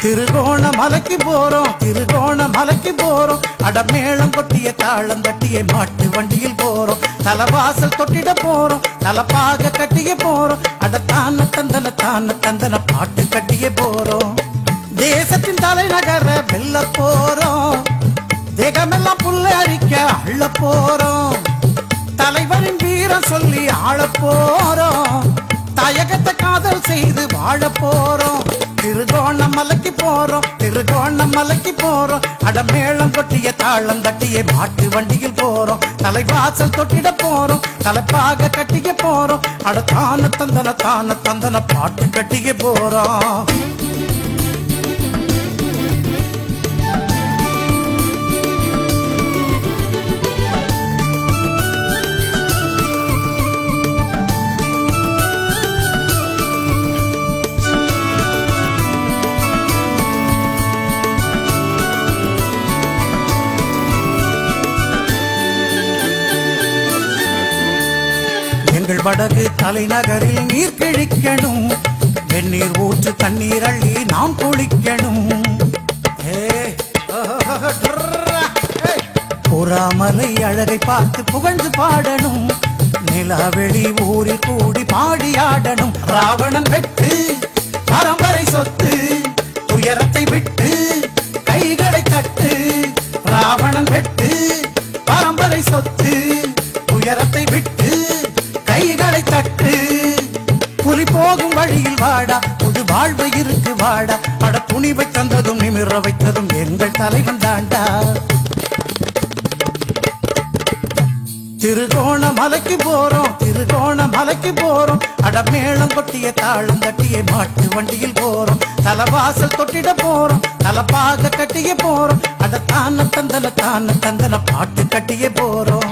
திருகோணமலைக்கு போறோம், திருகோணமலைக்கு போறோம். அடமேளம் கொட்டிய தாளம் தட்டிய மாட்டு வண்டியில் போறோம். தலவாசல் தொட்டிட போறோம், தலப்பாக கட்டிய போறோம். அட தான தந்தன பாட்டு கட்டிய போறோம். தேசத்தின் தலைநகர வெல்ல போறோம். தேகமெல்லாம் புல்ல அரிக்க அள்ள போறோம். தலைவரின் வீரம் சொல்லி ஆள போறோம். தாயகத்தை காதல் செய்து வாழ போறோம். திருகோணமலைக்கு போறோம், திருகோணமலைக்கு போறோம். அடமேளம் கொட்டிய தாளம் தட்டிய மாட்டு வண்டியில் போறோம். தலைவாசல் தொட்டிட போறோம், தலைப்பாக கட்டிய போறோம். அட தான தந்தன பாட்டு கட்டிய போறோம். எங்கள் வடக்கு தலைநகரில் நீர் கிழிக்கணும். வெந்நீர் ஊற்று தண்ணீர் அள்ளி நாம் குளிக்கணும். புறாமலை அழகை பார்த்து புகழ்ந்து பாடணும். நிலவெளி ஊரில் கூடி பாடி ஆடணும். ராவணன் வெட்டு பரம்பரை சொத்து, துயரத்தை விட்டு கைகளை தட்டு. ராவணன் வெட்டு பரம்பரை சொத்து, துயரத்தை விட்டு கைகளை தட்டு. புலி போகும் வழியில் வாடா, புது வாழ்வு இருக்கு வாடா. அட துணிவை தந்ததும் நிமிர வைத்ததும் எங்கள் தலைவன் தாண்டா. திருகோணமலைக்கு போறோம், திருகோணமலைக்கு போறோம். அடமேளம் கொட்டிய தாளம் தட்டிய மாட்டு வண்டியில் போறோம். தலவாசல் தொட்டிட போறோம், தலப்பாக கட்டிய போறோம். அட தான தந்தன பாட்டு கட்டிய போறோம்.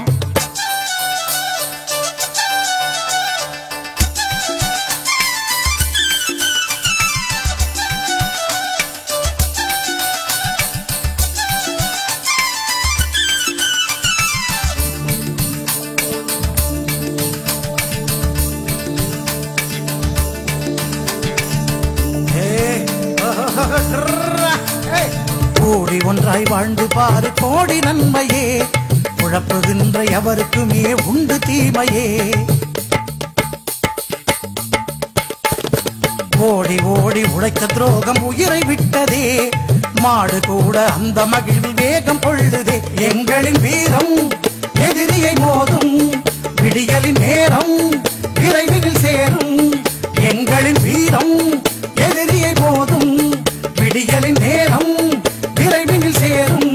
கோடி ஒன்றாய் வாழ்ந்து பாரு கோடி நன்மையே. உழப்புகின்ற எவருக்குமே உண்டு தீமையே. ஓடி ஓடி உழைத்த துரோகம் உயிரை விட்டதே. மாடு கூட அந்த மகிழ்வில் வேகம் கொள்ளுதே. எங்களின் வீரம் எதிரியை மோதும், விடியலின் நேரம் விரைவில் சேரும். எங்களின் வீரம் எதிரியை மோதும், விடியலின் நேரம் விரைவில் சேரும்.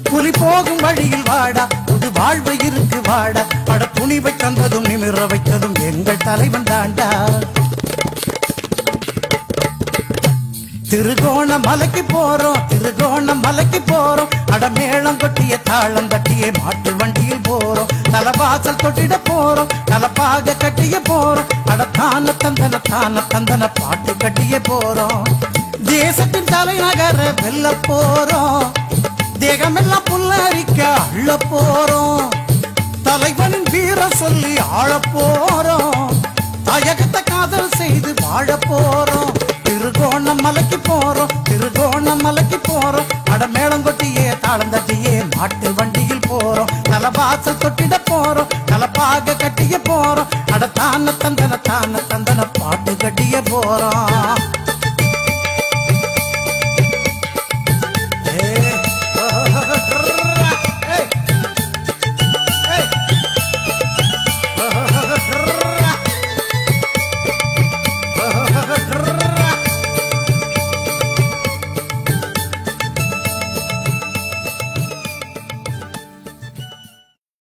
புலி போகும் வழியில் வாடா, புது வாழ்வு இருக்கு வாடா. பட துணிவை தந்ததும் நிமிர வைத்ததும் எங்கள் தலைவன் தாண்டா. திருகோணமலைக்கு போறோம், திருகோணமலைக்கு போறோம். அடமேளம் கொட்டிய தாளம் தட்டிய மாட்டு வண்டியில் போறோம். தலவாசல் தொட்டிட போறோம், தலப்பாக கட்டிய போறோம். அட தான தந்தன பாட்டு கட்டிய போறோம். தேசத்தின் தலைநகர வெல்ல போறோம். தேகமெல்லாம் புல்லரிக்க அள்ள போறோம். தலைவனின் வீரம் சொல்லி ஆள போறோம். தாயகத்தை காதல் செய்து வாழ போறோம். திருகோணமலைக்கு போறோம், திருகோணமலைக்கு போறோம். அடமேளம் கொட்டியே தாளம் தட்டியே மாட்டு வண்டியில் போறோம். தலவாசல் தொட்டிட போறோம், தலப்பாக கட்டிய போறோம். அட தான தந்தன பாட்டு கட்டிய போறோம்.